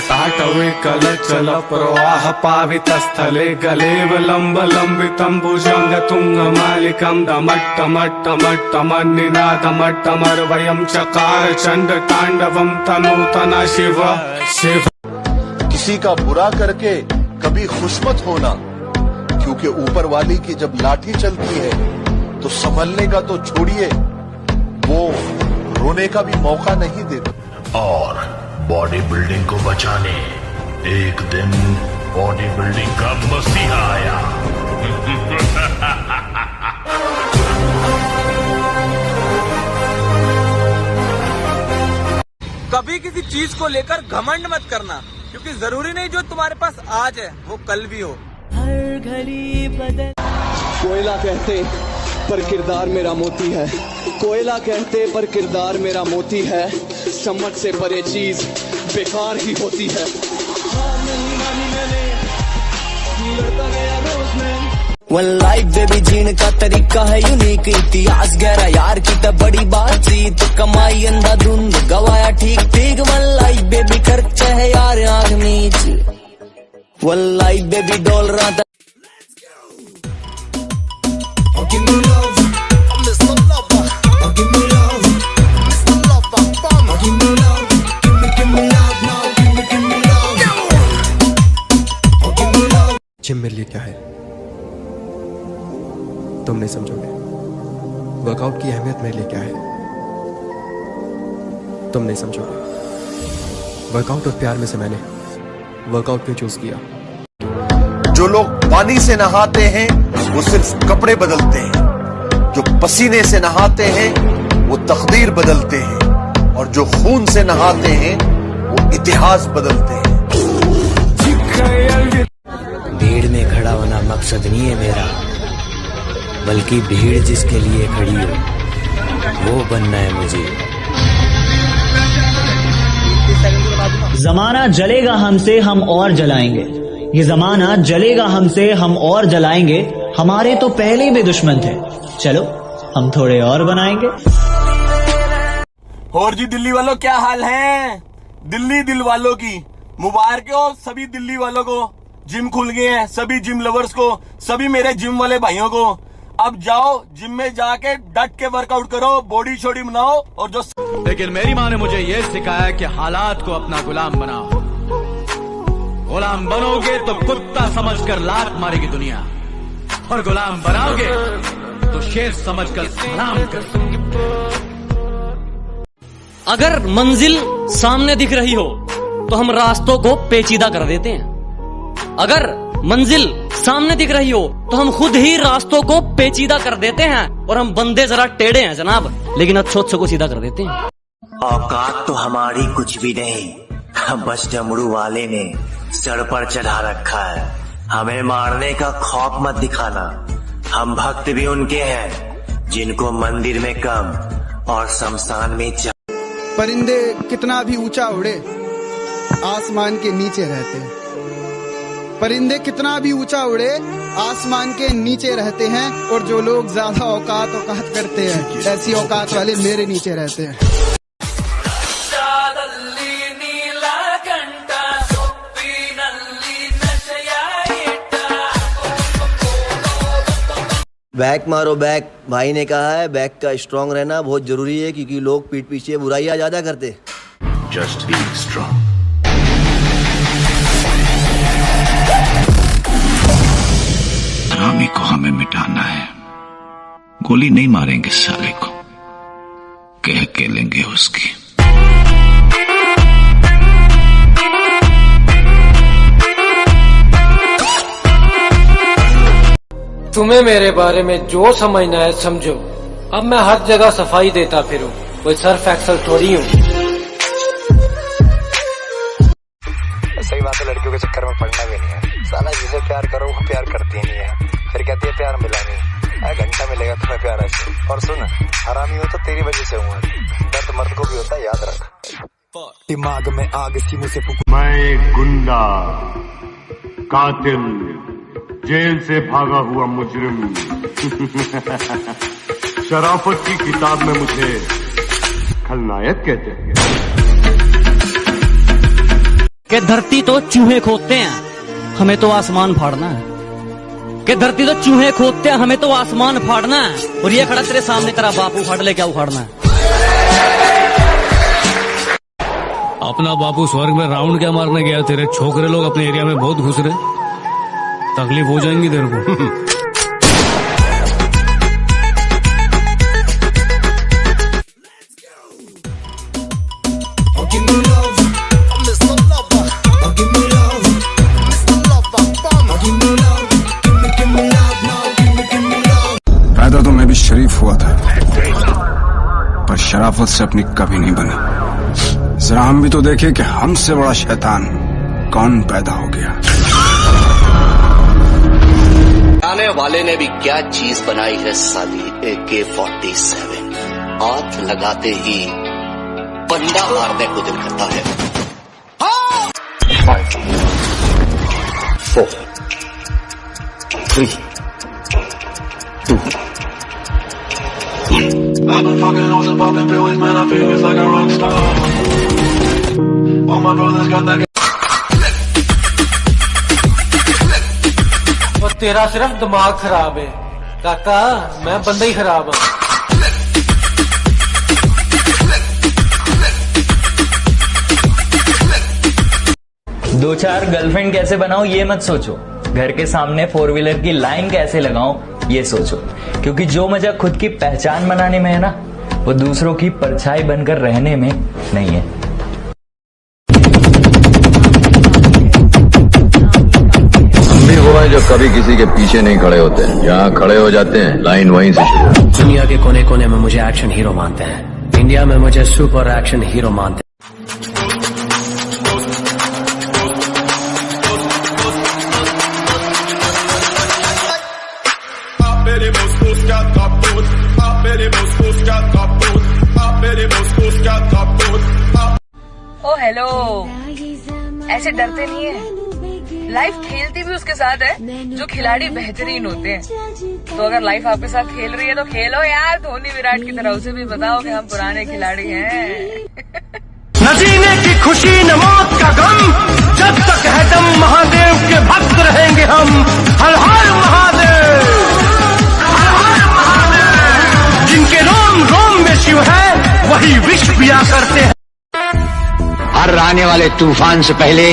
तटाटवे कलचल प्रवाह पावितस्थले गलेवलम्बलम्बितं भुजंग तुंगमालिकं दमट्टमट्टमट्टमन्निनादमट्टमर्वयं चकार चंड तांडवं तनूतना शिव शिव। किसी का बुरा करके कभी खुश मत होना, क्योंकि ऊपर वाली की जब लाठी चलती है तो संभलने का तो छोड़िए, वो रोने का भी मौका नहीं देता। और बॉडी बिल्डिंग को बचाने एक दिन बॉडी बिल्डिंग का मसीहा आया। कभी किसी चीज को लेकर घमंड मत करना, क्योंकि जरूरी नहीं जो तुम्हारे पास आज है वो कल भी हो। हर घड़ी बदल। कोयला कहते पर किरदार मेरा मोती है, कोयला कहते पर किरदार मेरा मोती है, समझ से परे चीज बेकार ही होती है। One life baby जीने का तरीका है यूनिक, इतिहास गहरा यार की तो बड़ी बातचीत, कमाई अंधाधुंध गवाया ठीक ठीक। One life baby खर्चा है यार आँख नीच, One life baby डोल रहा था। Give me love, Mr. Lover. Give me love, Mr. Lover. Give me love, give me love now. Give me love. Give me love. Gym मेरे लिए क्या है तुम नहीं समझोगे। वर्कआउट की अहमियत मेरे लिए क्या है तुम नहीं समझोगे। वर्कआउट और प्यार में से मैंने वर्कआउट क्यों चूज किया। जो लोग पानी से नहाते हैं वो सिर्फ कपड़े बदलते हैं, जो पसीने से नहाते हैं वो तकदीर बदलते हैं, और जो खून से नहाते हैं वो इतिहास बदलते हैं। भीड़ में खड़ा होना मकसद नहीं है मेरा, बल्कि भीड़ जिसके लिए खड़ी हो वो बनना है मुझे। जमाना जलेगा हमसे हम और जलाएंगे, ये जमाना जलेगा हमसे हम और जलाएंगे, हमारे तो पहले भी दुश्मन थे, चलो हम थोड़े और बनाएंगे। और जी दिल्ली वालों क्या हाल है। दिल्ली दिल वालों की मुबारक हो सभी दिल्ली वालों को। जिम खुल गए हैं, सभी जिम लवर्स को, सभी मेरे जिम वाले भाइयों को। अब जाओ जिम में जाके डट के वर्कआउट करो, बॉडी छोड़ी बनाओ। और जो लेकिन मेरी माँ ने मुझे ये सिखाया कि हालात को अपना गुलाम बनाओ। गुलाम बनोगे तो कुत्ता समझकर लात मारेगी दुनिया, और गुलाम बनाओगे तो शेर समझकर सलाम करेगी। अगर मंजिल सामने दिख रही हो तो हम रास्तों को पेचीदा कर देते हैं। अगर मंजिल सामने दिख रही हो तो हम खुद ही रास्तों को पेचीदा कर देते हैं, और हम बंदे जरा टेढ़े हैं जनाब, लेकिन अच्छों को सीधा कर देते हैं। औकात तो हमारी कुछ भी नहीं, बस डमरू वाले ने सर पर चढ़ा रखा है। हमें मारने का खौफ मत दिखाना, हम भक्त भी उनके हैं जिनको मंदिर में कम और शमशान में परिंदे कितना भी ऊंचा उड़े आसमान के नीचे रहते हैं, परिंदे कितना भी ऊंचा उड़े आसमान के नीचे रहते हैं, और जो लोग ज्यादा औकात करते हैं ऐसी औकात वाले मेरे नीचे रहते हैं। बैक मारो बैक, भाई ने कहा है बैक का स्ट्रांग रहना बहुत जरूरी है, क्योंकि लोग पीठ पीछे बुराइयां ज्यादा करते। Just be strong. हरामी को हमें मिटाना है, गोली नहीं मारेंगे साले को, कह के लेंगे उसकी। तुम्हें मेरे बारे में जो समझना है समझो। अब मैं हर जगह सफाई देता फिरूं, कोई सर्फ एक्सल थोड़ी हूँ। सही बात है, लड़कियों के चक्कर में पड़ना भी नहीं है। साला जिसे प्यार करो वो प्यार करती नहीं है, फिर कहती है प्यार मिला नहीं। घंटा मिलेगा तुम्हें प्यार ऐसे। और सुन, हरामी हो तो तेरी वजह से हुआ, दर्द मर्द को भी होता है, याद रख। दिमाग में आग सी मुझसे मैं एक गुंडा, कातिल, जेल से भागा हुआ मुजरिम। शराफत की किताब में मुझे खलनायक कहते हैं। कि धरती तो चूहे खोदते हैं, हमें तो आसमान फाड़ना है। कि धरती तो चूहे खोदते हैं, हमें तो आसमान फाड़ना है। और ये खड़ा तेरे सामने तेरा बाप उखाड़ ले, क्या उखाड़ना है? अपना बापू स्वर्ग में राउंड क्या मारने गया? तेरे छोकरे लोग अपने एरिया में बहुत घुस रहे, तकलीफ हो जाएंगी तेरे को। पैदा तो मैं भी शरीफ हुआ था, पर शराफत से अपनी कभी नहीं बनी। जरा हम भी तो देखे कि हमसे बड़ा शैतान कौन पैदा हो गया। आने वाले ने भी क्या चीज बनाई है साली, AK-47। हाथ लगाते ही बंदा मारने को दिल करता है। 5 4 3 2 I've been fucking hoes and popping pills, man, I feel it's like a rock star. All my brothers got that. और तेरा सिर्फ दिमाग खराब है काका, मैं बंदा ही खराब हूँ। दो चार गर्लफ्रेंड कैसे बनाऊं ये मत सोचो, घर के सामने 4 व्हीलर की लाइन कैसे लगाऊं ये सोचो। क्योंकि जो मजा खुद की पहचान बनाने में है ना, वो दूसरों की परछाई बनकर रहने में नहीं है। हम भी वो हैं जो कभी किसी के पीछे नहीं खड़े होते हैं, जहाँ खड़े हो जाते हैं लाइन वहीं से शुरू। दुनिया के कोने कोने में मुझे एक्शन हीरो मानते हैं, इंडिया में मुझे सुपर एक्शन हीरो मानते हैं। ओ हेलो, ऐसे डरते नहीं है। लाइफ खेलती भी उसके साथ है जो खिलाड़ी बेहतरीन होते हैं। तो अगर लाइफ आपके साथ खेल रही है तो खेलो यार, धोनी विराट की तरह। उसे भी बताओ कि हम पुराने खिलाड़ी हैं। न जीने की खुशी न मौत का गम, जब तक है दम महादेव के भक्त रहेंगे हम। हर हर महादेव, हर हर महादेव। जिनके रोम रोम में शिव है वही विष पिया करते हैं। हर आने वाले तूफान से पहले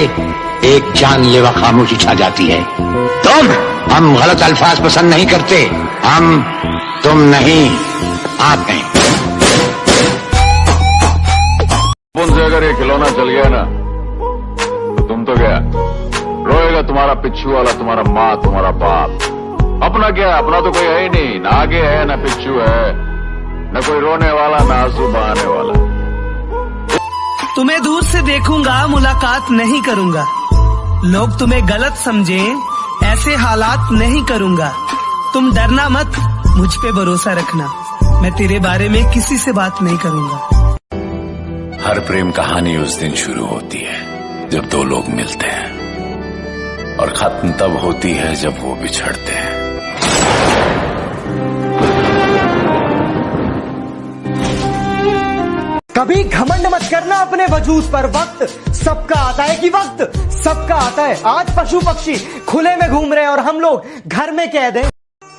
एक जानलेवा खामोशी छा जाती है। हम गलत अल्फाज पसंद नहीं करते, हम तुम नहीं आप हैं। उनसे अगर ये खिलौना चल गया ना तो तुम तो गया। रोएगा तुम्हारा पिच्छू वाला, तुम्हारा माँ, तुम्हारा बाप। अपना क्या, अपना तो कोई है ही नहीं, ना आगे है ना पिच्छू है, न कोई रोने वाला ना आंसू बहाने वाला। तुम्हें दूर से देखूंगा, मुलाकात नहीं करूंगा। लोग तुम्हें गलत समझें, ऐसे हालात नहीं करूंगा। तुम डरना मत, मुझ पे भरोसा रखना। मैं तेरे बारे में किसी से बात नहीं करूंगा। हर प्रेम कहानी उस दिन शुरू होती है जब दो लोग मिलते हैं, और खत्म तब होती है जब वो बिछड़ते हैं। कभी घमंड मत करना अपने वजूद पर। वक्त सबका आता है कि वक्त सबका आता है। आज पशु पक्षी खुले में घूम रहे हैं और हम लोग घर में कैद हैं।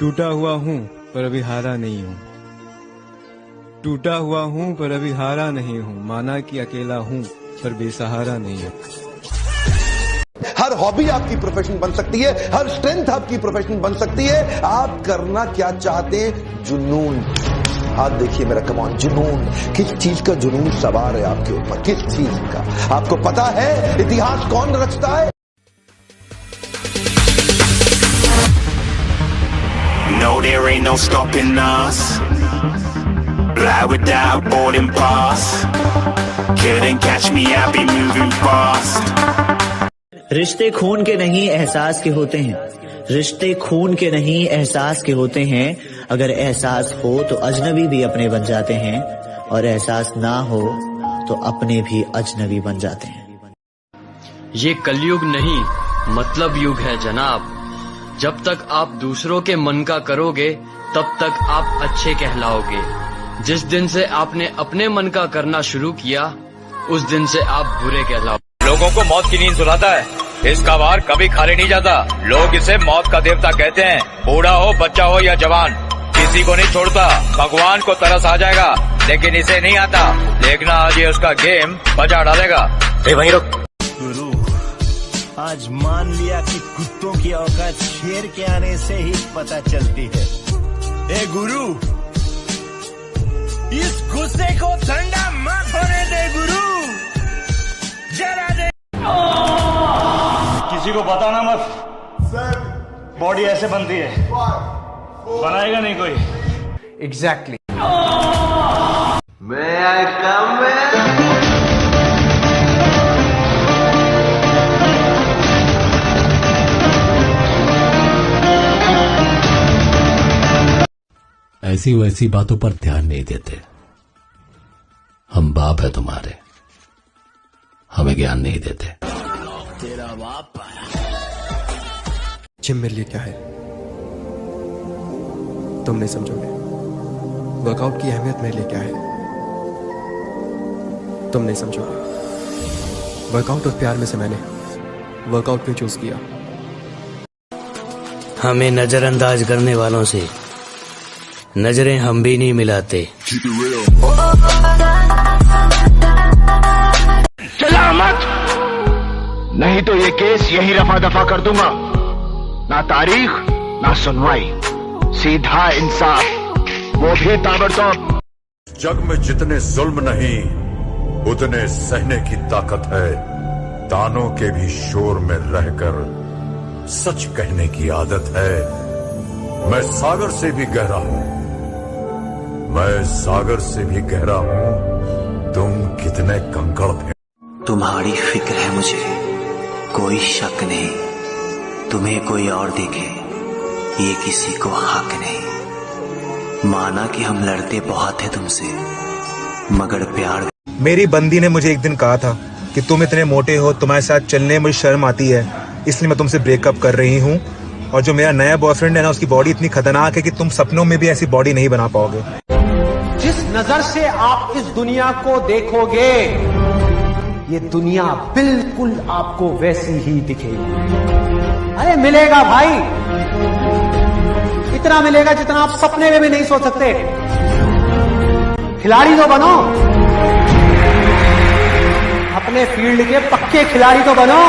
टूटा हुआ हूँ पर अभी हारा नहीं हूँ, टूटा हुआ हूँ पर अभी हारा नहीं हूँ। माना कि अकेला हूँ पर बेसहारा नहीं हूँ। हर हॉबी आपकी प्रोफेशन बन सकती है, हर स्ट्रेंथ आपकी प्रोफेशन बन सकती है। आप करना क्या चाहते हैं? जुनून। हाथ देखिए मेरा, कमान। जुनून, किस चीज का जुनून सवार है आपके ऊपर? किस चीज का? आपको पता है इतिहास कौन रचता है? No, there ain't no stopping us. Fly without boarding pass. Couldn't catch me, I'll be moving fast. रिश्ते खून के नहीं एहसास के होते हैं। रिश्ते खून के नहीं एहसास के होते हैं। अगर एहसास हो तो अजनबी भी अपने बन जाते हैं, और एहसास ना हो तो अपने भी अजनबी बन जाते हैं। ये कलयुग नहीं मतलब युग है जनाब। जब तक आप दूसरों के मन का करोगे तब तक आप अच्छे कहलाओगे। जिस दिन से आपने अपने मन का करना शुरू किया उस दिन से आप बुरे कहलाओगे। लोगों को मौत की नींद सुलाता है। इसका वार कभी खाली नहीं जाता। लोग इसे मौत का देवता कहते हैं। बूढ़ा हो, बच्चा हो या जवान, किसी को नहीं छोड़ता। भगवान को तरस आ जाएगा, लेकिन इसे नहीं आता। देखना आज ये उसका गेम बजा डालेगा। वहीं रुक। गुरु, आज मान लिया कि कुत्तों की औकात शेर के आने से ही पता चलती है। ए गुरु, इस गुस्से को ठंडा मत होने दे गुरु, जरा दे। किसी को बताना मत। बॉडी ऐसे बनती है, बनाएगा नहीं कोई। एग्जैक्टली। ऐसी वैसी बातों पर ध्यान नहीं देते। हम बाप है तुम्हारे, हमें ज्ञान नहीं देते। तेरा बाप जिम मेरे लिए क्या है तुम नहीं समझोगे। वर्कआउट की अहमियत मेरे लिए क्या है तुम नहीं समझोगे। वर्कआउट और प्यार में से मैंने वर्कआउट क्यों चूज किया। हमें नजरअंदाज करने वालों से नजरें हम भी नहीं मिलाते। चला मत, नहीं तो ये केस यही रफा दफा कर दूंगा। ना तारीख ना सुनवाई, सीधा इंसाफ, वो भी ताबड़तोड़। जग में जितने जुल्म नहीं उतने सहने की ताकत है। दानों के भी शोर में रहकर सच कहने की आदत है। मैं सागर से भी गहरा हूं, मैं सागर से भी गहरा हूं। तुम कितने कंकड़ थे। तुम्हारी फिक्र है मुझे, कोई शक नहीं। तुम्हें कोई और देखे ये किसी को हक नहीं। माना कि हम लड़ते बहुत है तुमसे, मगर प्यार। मेरी बंदी ने मुझे एक दिन कहा था कि तुम इतने मोटे हो, तुम्हारे साथ चलने में मुझे शर्म आती है, इसलिए मैं तुमसे ब्रेकअप कर रही हूँ। और जो मेरा नया बॉयफ्रेंड है ना, उसकी बॉडी इतनी खतरनाक है कि तुम सपनों में भी ऐसी बॉडी नहीं बना पाओगे। जिस नजर से आप इस दुनिया को देखोगे, ये दुनिया बिल्कुल आपको वैसी ही दिखेगी। अरे मिलेगा भाई, इतना मिलेगा जितना आप सपने में भी नहीं सोच सकते। खिलाड़ी तो बनो, अपने फील्ड के पक्के खिलाड़ी तो बनो।